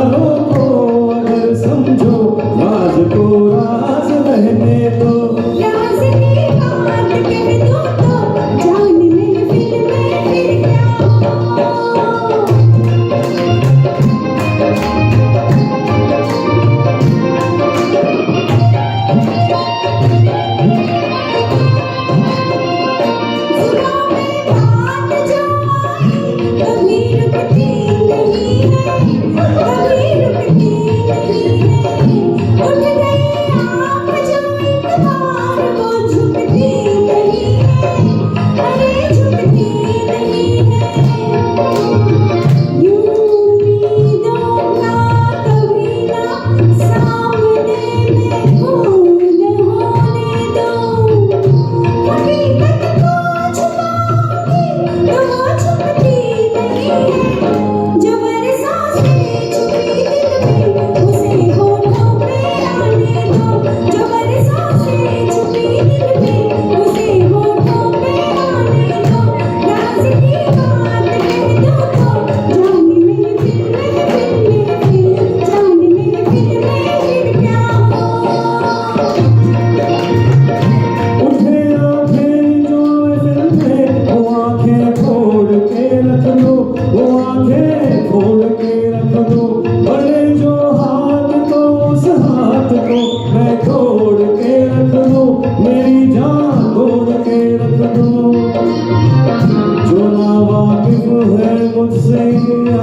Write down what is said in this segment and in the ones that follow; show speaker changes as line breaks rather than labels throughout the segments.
इशारों को अगर समझो राज को राज रहने दो।
राज की बात कह दो तो जान में फिर क्या।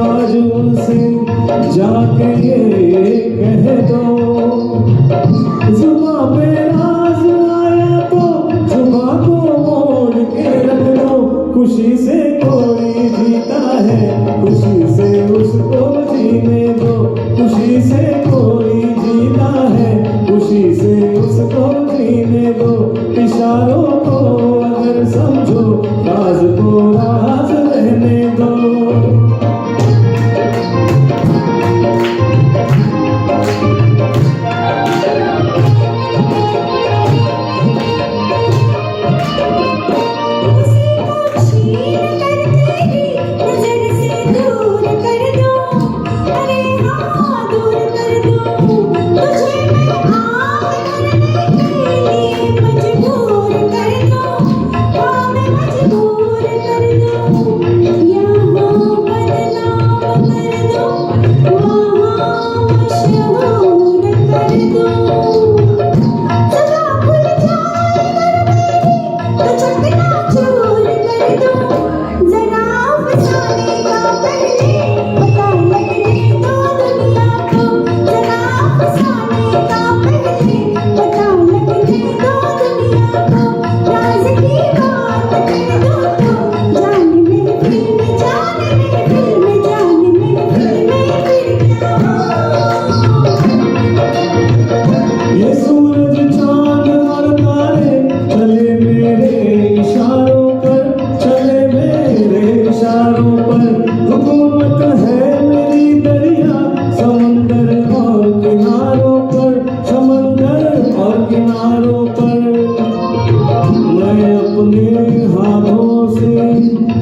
आज उनसे जाके ये कह दो, जुबां पे राज आया तो जुबां को मोड़ के रख दो। खुशी से कोई जीता है, खुशी से उसको जीने दो। खुशी से कोई जीता है, खुशी से उसको जीने दो। इशारों को अगर समझो राज को राज रहने दो।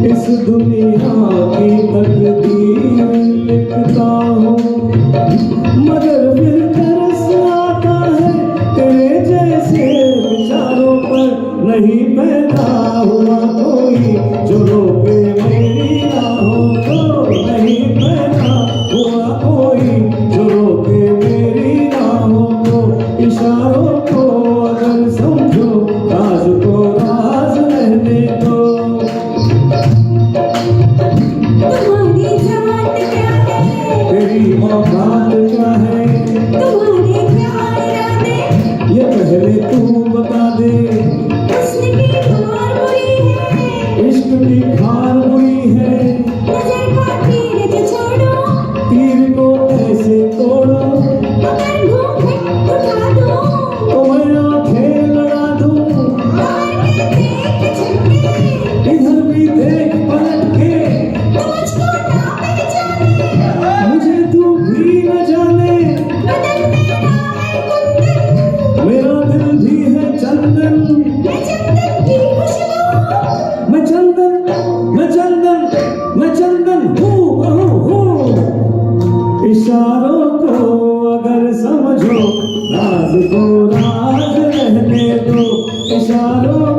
इस दुनिया की तकदीर लिखता हूँ, मगर फिर तरस आता है तेरे जैसे विचारों पर। नहीं पैदा हुआ कोई जो रोके मेरी राहों को, नहीं पैदा हुआ कोई जो रोके मेरी राहों को। इशारों को अगर समझो राज को राज रहने दो।
तुम्हारी जात क्या है,
तेरी औकात क्या है,
तुम्हारे क्या इरादे,
ये पहले तू बता दे।
हुस्न की खार बुरी है,
इश्क की खार बुरी है,
नजर का तीर जो छोड़ो,
तीर को ऐसे तोड़ो,
अगर घूंघट उठा दो
तो मैं आंखें लड़ा दूं।
बाहर के देख झपके,
इधर भी देख पलट के,
तो मुझको ना पहचाने,
मुझे तू भी न जाने।
बदन मेरा है कुंदन,
मेरा दिल भी है चंदन,
मैं चंदन की खुशबू,
मैं चंदन, मैं चंदन, मैं चंदन हूँ हूँ हूँ। इशारों इशारों